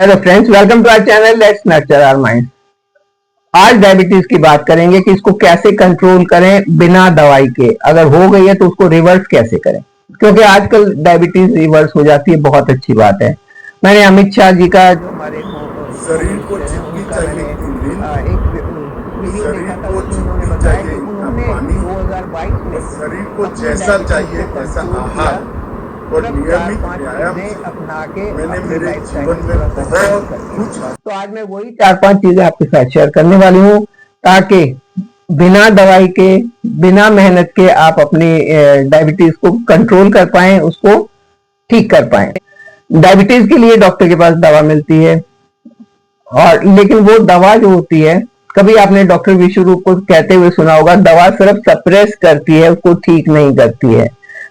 Hello friends, welcome to our channel let's nurture our mind. आज diabetes की बात करेंगे कि इसको कैसे कंट्रोल करें बिना दवाई के। अगर हो गई है तो उसको रिवर्स कैसे करें, क्योंकि आजकल डायबिटीज रिवर्स हो जाती है। बहुत अच्छी बात है। मैंने अमित शाह जी का जो हमारे शरीर को जितनी उनका चाहिए मैंने इतनी नींद, एक वीडियो शरीर देखा था, को उसमें उन्होंने जितनी बताया चाहिए कि इतना उन्होंने पानी 2022 में और शरीर को अपनी जैसा डायबिटीज चाहिए को ऐसा कंट्रोल आहार किया। और सिर्फ नियमित 4-5 व्यायाम से चीजें अपना के मैंने अपनी मेरे लाइफस्टाइल जीवन को में थोड़ा सा चेंज बहुत कर लिया। कुछ हासिल। तो आज मैं वही 4-5 चीजें आपके साथ शेयर करने वाली हूँ, ताकि बिना दवाई के, बिना मेहनत के आप अपनी डायबिटीज को कंट्रोल कर पाए, उसको ठीक कर पाए। डायबिटीज के लिए डॉक्टर के पास दवा मिलती है, और लेकिन वो दवा जो होती है, कभी आपने डॉक्टर विश्वरूप को कहते हुए सुना होगा, दवा सिर्फ सप्रेस करती है, उसको ठीक नहीं करती है।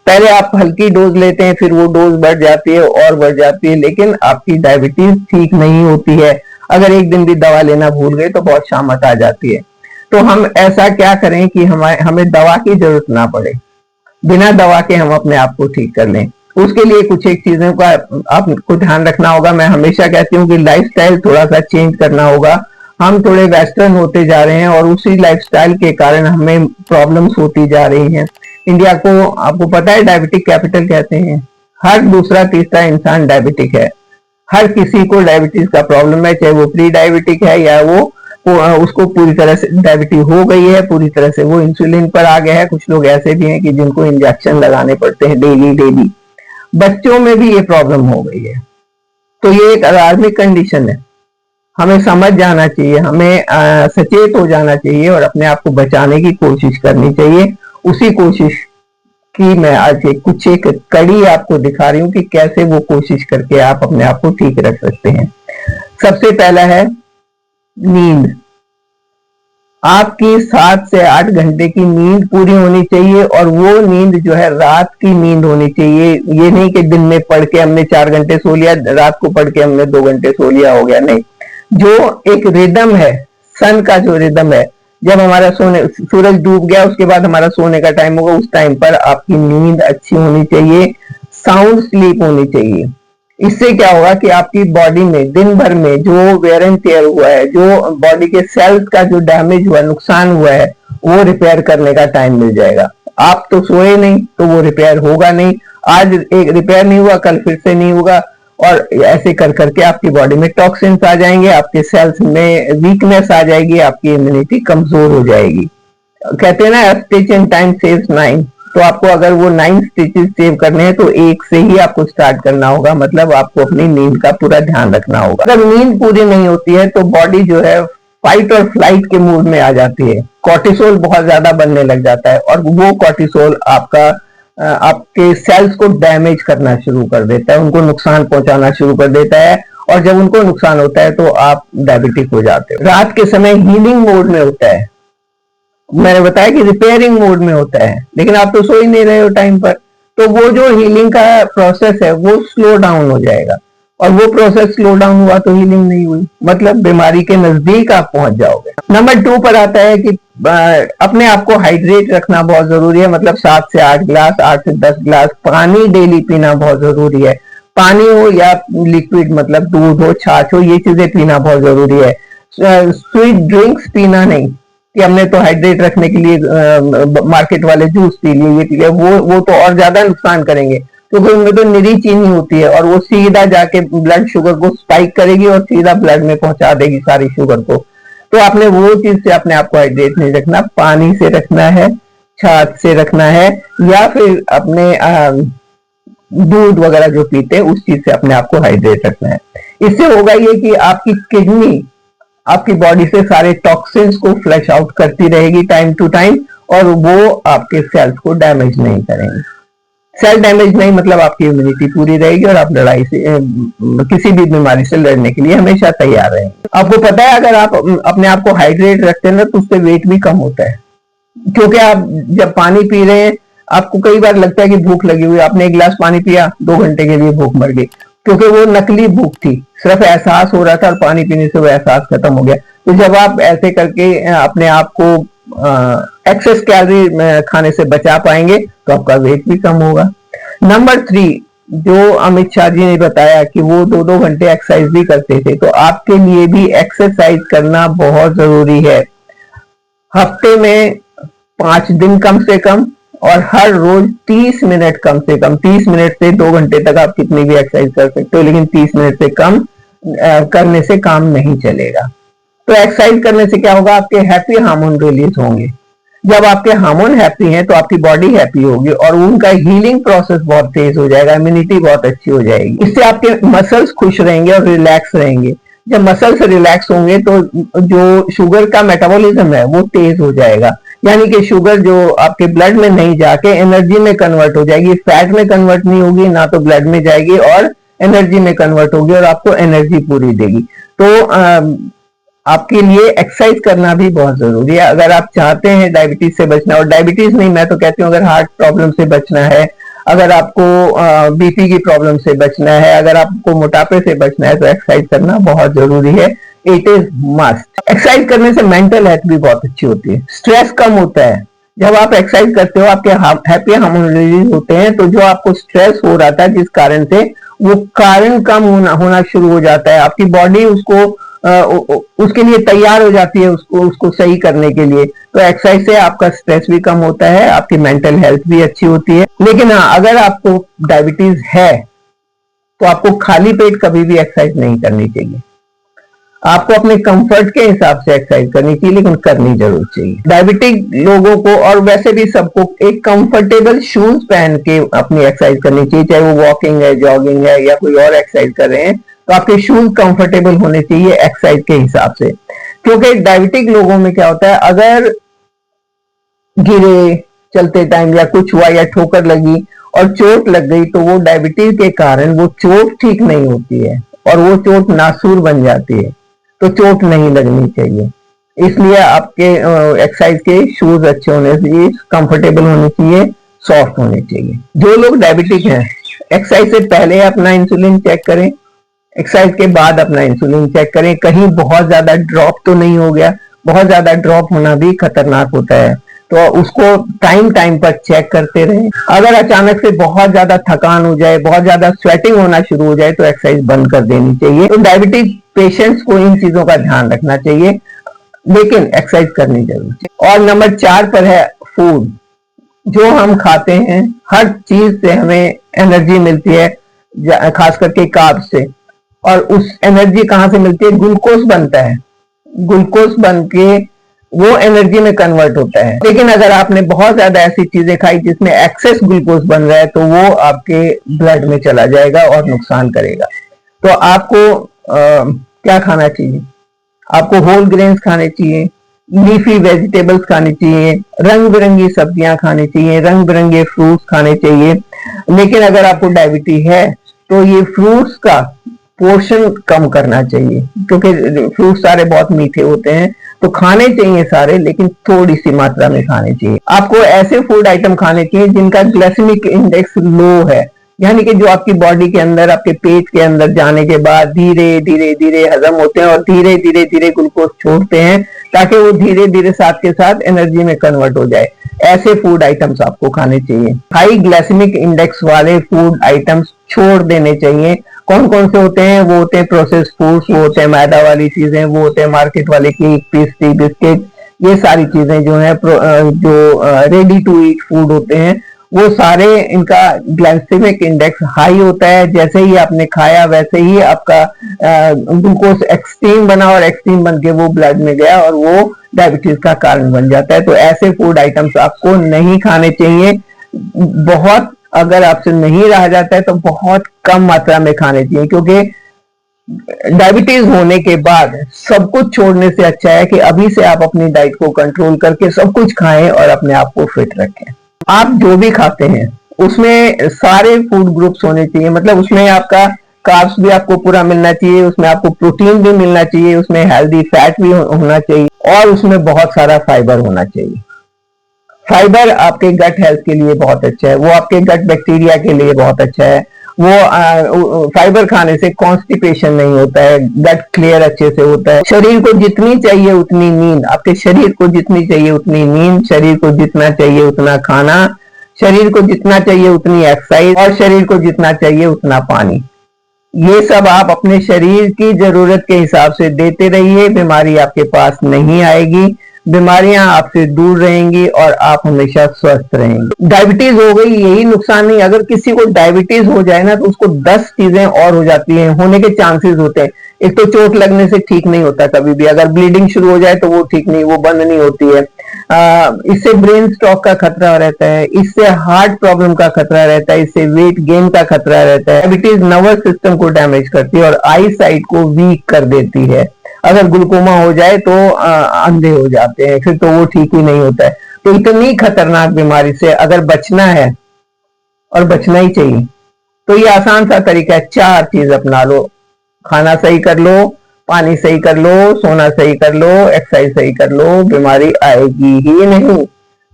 पहले आप हल्की डोज लेते हैं, फिर वो डोज बढ़ जाती है और बढ़ जाती है, लेकिन आपकी डायबिटीज ठीक नहीं होती है। अगर एक दिन भी दवा लेना भूल गए तो बहुत शामत आ जाती है। तो हम ऐसा क्या करें कि हमें दवा की जरूरत ना पड़े, बिना दवा के हम अपने आप को ठीक कर लें। उसके लिए कुछ एक चीजों का आपको ध्यान रखना होगा। मैं हमेशा कहती हूँ कि लाइफस्टाइल थोड़ा सा चेंज करना होगा। हम थोड़े वेस्टर्न होते जा रहे हैं और उसी लाइफस्टाइल के कारण हमें प्रॉब्लम्स होती जा रही हैं। इंडिया को आपको पता है डायबिटिक कैपिटल कहते हैं। हर दूसरा तीसरा इंसान डायबिटिक है। हर किसी को डायबिटीज का प्रॉब्लम है, चाहे वो प्री डायबिटिक है या उसको पूरी तरह से डायबिटीज हो गई है, पूरी तरह से वो इंसुलिन पर आ गया है। कुछ लोग ऐसे भी हैं कि जिनको इंजेक्शन लगाने पड़ते हैं डेली डेली। बच्चों में भी ये प्रॉब्लम हो गई है। तो ये एक अलार्मिक कंडीशन है। हमें समझ जाना चाहिए, हमें सचेत हो जाना चाहिए और अपने आप को बचाने की कोशिश करनी चाहिए। उसी कोशिश की मैं आज कुछ एक कड़ी आपको दिखा रही हूँ कि कैसे वो कोशिश करके आप अपने आप को ठीक रख सकते हैं। सबसे पहला है नींद। आपकी 7 से 8 घंटे की नींद पूरी होनी चाहिए, और वो नींद जो है रात की नींद होनी चाहिए। ये नहीं कि दिन में पढ़ के हमने 4 घंटे सो लिया, रात को पढ़ के हमने 2 घंटे सो लिया, हो गया। नहीं, जो एक रिदम है, सन का जो रिदम है, जब हमारा सोने, सूरज डूब गया उसके बाद हमारा सोने का टाइम होगा, उस टाइम पर आपकी नींद अच्छी होनी चाहिए, साउंड स्लीप होनी चाहिए। इससे क्या होगा कि आपकी बॉडी में दिन भर में जो वेयर एंड टेयर हुआ है, जो बॉडी के सेल्स का जो डैमेज हुआ, नुकसान हुआ है, वो रिपेयर करने का टाइम मिल जाएगा। आप तो सोए नहीं तो वो रिपेयर होगा नहीं। आज एक रिपेयर नहीं हुआ, कल फिर से नहीं होगा, और ऐसे कर करके आपकी बॉडी में टॉक्सिन्स आ जाएंगे, आपके सेल्स में वीकनेस आ जाएगी, आपकी इम्यूनिटी कमजोर हो जाएगी। कहते हैं ना, स्टिच इन टाइम सेव्स 9। तो आपको अगर वो 9 स्टिचेस सेव करने हैं तो एक से ही आपको स्टार्ट करना होगा। मतलब आपको अपनी नींद का पूरा ध्यान रखना होगा। अगर नींद पूरी नहीं होती है तो बॉडी जो है फाइट और फ्लाइट के मूड में आ जाती है। कॉर्टिसोल बहुत ज्यादा बनने लग जाता है, और वो कॉर्टिसोल आपके सेल्स को डैमेज करना शुरू कर देता है, उनको नुकसान पहुंचाना शुरू कर देता है। और जब उनको नुकसान होता है तो आप डायबिटिक हो जाते हो। रात के समय हीलिंग मोड में होता है, मैंने बताया कि रिपेयरिंग मोड में होता है, लेकिन आप तो सो ही नहीं रहे हो टाइम पर। तो वो जो हीलिंग का प्रोसेस है वो स्लो डाउन हो जाएगा, और वो प्रोसेस स्लो डाउन हुआ तो हीलिंग नहीं हुई, मतलब बीमारी के नजदीक आप पहुंच जाओगे। नंबर 2 पर आता है कि अपने आप को हाइड्रेट रखना बहुत जरूरी है। मतलब 7 से 8 गिलास, 8 से 10 गिलास पानी डेली पीना बहुत जरूरी है। पानी हो या लिक्विड, मतलब दूध हो, छाछ हो, ये चीजें पीना बहुत जरूरी है। स्वीट ड्रिंक्स पीना नहीं कि हमने तो हाइड्रेट रखने के लिए मार्केट वाले जूस पी लिए, ये पी लिया, वो तो और ज्यादा नुकसान करेंगे, क्योंकि उनमें तो निरी चीनी होती है और वो सीधा जाके ब्लड शुगर को स्पाइक करेगी और सीधा ब्लड में पहुंचा देगी सारी शुगर को। तो आपने वो चीज से अपने आप को हाइड्रेट नहीं रखना, पानी से रखना है, छाछ से रखना है, या फिर अपने दूध वगैरह जो पीते हैं उस चीज से अपने आप को हाइड्रेट रखना है। इससे होगा ये कि आपकी किडनी आपकी बॉडी से सारे टॉक्सिन्स को फ्लश आउट करती रहेगी टाइम टू टाइम, और वो आपके सेल्स को डैमेज नहीं करेंगे। सेल डैमेज नहीं मतलब आपकी इम्यूनिटी पूरी रहेगी और आप लड़ाई से, किसी भी बीमारी से लड़ने के लिए हमेशा तैयार रहेंगे। आपको पता है, अगर आप अपने आप को हाइड्रेट रखते हैं ना तो उससे वेट भी कम होता है, क्योंकि आप जब पानी पी रहे हैं, आपको कई बार लगता है कि भूख लगी हुई, आपने 1 गिलास पानी पिया, 2 घंटे के लिए भूख मर गई, क्योंकि वो नकली भूख थी, सिर्फ एहसास हो रहा था और पानी पीने से वो एहसास खत्म हो गया। तो जब आप ऐसे करके अपने आप को एक्सेस कैलोरी खाने से बचा पाएंगे तो आपका वेट भी कम होगा। नंबर 3, जो अमित शाह जी ने बताया कि वो 2-2 घंटे एक्सरसाइज भी करते थे, तो आपके लिए भी एक्सरसाइज करना बहुत जरूरी है। हफ्ते में 5 दिन कम से कम, और हर रोज 30 मिनट कम से कम, 30 मिनट से 2 घंटे तक आप कितनी भी एक्सरसाइज कर सकते हो, लेकिन 30 मिनट से कम करने से काम नहीं चलेगा। तो एक्सरसाइज करने से क्या होगा, आपके हैप्पी हार्मोन रिलीज होंगे। जब आपके हार्मोन हैप्पी हैं तो आपकी बॉडी हैप्पी होगी और उनका हीलिंग प्रोसेस बहुत तेज हो जाएगा, इम्यूनिटी बहुत अच्छी हो जाएगी। इससे आपके मसल्स खुश रहेंगे और रिलैक्स रहेंगे। जब मसल्स रिलैक्स होंगे तो जो शुगर का मेटाबॉलिज्म है वो तेज हो जाएगा, यानी कि शुगर जो आपके ब्लड में नहीं जाके एनर्जी में कन्वर्ट हो जाएगी, फैट में कन्वर्ट नहीं होगी, ना तो ब्लड में जाएगी और एनर्जी में कन्वर्ट होगी और आपको एनर्जी पूरी देगी। तो आपके लिए एक्सरसाइज करना भी बहुत जरूरी है अगर आप चाहते हैं डायबिटीज से बचना। और डायबिटीज नहीं, मैं तो कहती हूँ अगर हार्ट प्रॉब्लम से बचना है, अगर आपको बीपी की प्रॉब्लम से बचना है, अगर आपको मोटापे से बचना है, तो एक्सरसाइज करना बहुत जरूरी है। It is must. एक्सरसाइज करने से मेंटल हेल्थ भी बहुत अच्छी होती है, स्ट्रेस कम होता है। जब आप एक्सरसाइज करते हो आपके हैप्पी हार्मोन रिलीज होते हैं, तो जो आपको स्ट्रेस हो रहा था जिस कारण से, वो कारण कम होना शुरू हो जाता है। आपकी बॉडी उसके लिए तैयार हो जाती है, उसको सही करने के लिए। तो एक्सरसाइज से आपका स्ट्रेस भी कम होता है, आपकी मेंटल हेल्थ भी अच्छी होती है। लेकिन हाँ, अगर आपको डायबिटीज है तो आपको खाली पेट कभी भी एक्सरसाइज नहीं करनी चाहिए। आपको अपने कंफर्ट के हिसाब से एक्सरसाइज करनी चाहिए, लेकिन करनी जरूर चाहिए। डायबिटिक लोगों को और वैसे भी सबको एक कंफर्टेबल शूज पहन के अपनी एक्सरसाइज करनी चाहिए, चाहे वो वॉकिंग है, जॉगिंग है या कोई और एक्सरसाइज कर रहे हैं, तो आपके शूज कंफर्टेबल होने चाहिए एक्सरसाइज के हिसाब से। क्योंकि डायबिटिक लोगों में क्या होता है, अगर गिरे चलते टाइम या कुछ हुआ या ठोकर लगी और चोट लग गई, तो वो डायबिटीज के कारण वो चोट ठीक नहीं होती है और वो चोट नासूर बन जाती है। तो चोट नहीं लगनी चाहिए, इसलिए आपके एक्सरसाइज के शूज अच्छे होने चाहिए, कंफर्टेबल होने चाहिए, सॉफ्ट होने चाहिए। जो लोग डायबिटिक हैं, एक्सरसाइज से पहले अपना इंसुलिन चेक करें, एक्सरसाइज के बाद अपना इंसुलिन चेक करें, कहीं बहुत ज्यादा ड्रॉप तो नहीं हो गया। बहुत ज्यादा ड्रॉप होना भी खतरनाक होता है, तो उसको टाइम टाइम पर चेक करते रहें। अगर अचानक से बहुत ज्यादा थकान हो जाए, बहुत ज्यादा स्वेटिंग होना शुरू हो जाए, तो एक्सरसाइज बंद कर देनी चाहिए। तो डायबिटिक पेशेंट्स को इन चीजों का ध्यान रखना चाहिए, लेकिन एक्सरसाइज करनी जरूर चाहिए। और नंबर 4 पर है फूड। जो हम खाते हैं, हर चीज से हमें एनर्जी मिलती है, खास करके कार्ब से। और उस एनर्जी कहां से मिलती है, ग्लूकोज बनता है, ग्लूकोज बन के वो एनर्जी में कन्वर्ट होता है। लेकिन अगर आपने बहुत ज्यादा ऐसी चीजें खाई जिसमें एक्सेस ग्लूकोज बन रहा है, तो वो आपके ब्लड में चला जाएगा और नुकसान करेगा। तो आपको क्या खाना चाहिए, आपको होल ग्रेन्स खाने चाहिए, लीफी वेजिटेबल्स खाने चाहिए, रंग बिरंगी सब्जियां खानी चाहिए, रंग बिरंगे फ्रूट्स खाने चाहिए। लेकिन अगर आपको डायबिटीज है तो ये फ्रूट्स का पोर्शन कम करना चाहिए, क्योंकि फ्रूट सारे बहुत मीठे होते हैं। तो खाने चाहिए सारे, लेकिन थोड़ी सी मात्रा में खाने चाहिए। आपको ऐसे फूड आइटम खाने चाहिए जिनका ग्लाइसेमिक इंडेक्स लो है, यानी कि जो आपकी बॉडी के अंदर, आपके पेट के अंदर जाने के बाद धीरे धीरे धीरे हजम होते हैं और धीरे धीरे धीरे ग्लूकोज छोड़ते हैं, ताकि वो धीरे धीरे साथ के साथ एनर्जी में कन्वर्ट हो जाए। ऐसे फूड आइटम्स आपको खाने चाहिए। हाई ग्लाइसेमिक इंडेक्स वाले फूड आइटम्स छोड़ देने चाहिए। कौन कौन से होते हैं, वो होते हैं प्रोसेस्ड फूड्स, वो होते हैं मैदा वाली चीजें, वो होते हैं मार्केट वाले केक, पेस्ट्री, बिस्किट। ये सारी चीजें जो है, जो रेडी टू ईट फूड होते हैं, वो सारे, इनका ग्लाइसेमिक इंडेक्स हाई होता है। जैसे ही आपने खाया वैसे ही आपका ग्लूकोज एक्सट्रीम बना और एक्सट्रीम बन के वो ब्लड में गया और वो डायबिटीज का कारण बन जाता है। तो ऐसे फूड आइटम्स आपको नहीं खाने चाहिए। बहुत, अगर आपसे नहीं रहा जाता है तो बहुत कम मात्रा में खाने चाहिए, क्योंकि डायबिटीज होने के बाद सब कुछ छोड़ने से अच्छा है कि अभी से आप अपनी डाइट को कंट्रोल करके सब कुछ खाएं और अपने आप को फिट रखें। आप जो भी खाते हैं उसमें सारे फूड ग्रुप्स होने चाहिए, मतलब उसमें आपका कार्ब्स भी आपको पूरा मिलना चाहिए, उसमें आपको प्रोटीन भी मिलना चाहिए, उसमें हेल्दी फैट भी होना चाहिए और उसमें बहुत सारा फाइबर होना चाहिए। फाइबर आपके गट हेल्थ के लिए बहुत अच्छा है, वो आपके गट बैक्टीरिया के लिए बहुत अच्छा है। वो फाइबर खाने से कॉन्स्टिपेशन नहीं होता है, गट क्लियर अच्छे से होता है। शरीर को जितनी चाहिए उतनी नींद, आपके शरीर को जितनी चाहिए उतनी नींद, शरीर को जितना चाहिए उतना खाना, शरीर को जितना चाहिए उतनी एक्सरसाइज और शरीर को जितना चाहिए उतना पानी। ये सब आप अपने शरीर की जरूरत के हिसाब से देते रहिए, बीमारी आपके पास नहीं आएगी, बीमारियां आपसे दूर रहेंगी और आप हमेशा स्वस्थ रहेंगे। डायबिटीज हो गई, यही नुकसान नहीं, अगर किसी को डायबिटीज हो जाए ना तो उसको 10 चीजें और हो जाती हैं, होने के चांसेस होते हैं। एक तो चोट लगने से ठीक नहीं होता कभी भी, अगर ब्लीडिंग शुरू हो जाए तो वो ठीक नहीं, वो बंद नहीं होती है। इससे ब्रेन स्ट्रोक का खतरा रहता है, इससे हार्ट प्रॉब्लम का खतरा रहता है, इससे वेट गेन का खतरा रहता है। डायबिटीज नर्वस सिस्टम को डैमेज करती है और आई साइट को वीक कर देती है। अगर ग्लूकोमा हो जाए तो अंधे हो जाते हैं, फिर तो वो ठीक ही नहीं होता है। तो इतनी खतरनाक बीमारी से अगर बचना है, और बचना ही चाहिए, तो ये आसान सा तरीका है, 4 चीज अपना लो। खाना सही कर लो, पानी सही कर लो, सोना सही कर लो, एक्सरसाइज सही कर लो, बीमारी आएगी ही नहीं।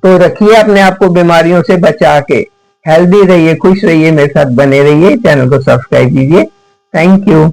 तो रखिए अपने आप को बीमारियों से बचा के, हेल्दी रहिए, खुश रहिए, मेरे साथ बने रहिए, चैनल को सब्सक्राइब कीजिए। Thank you.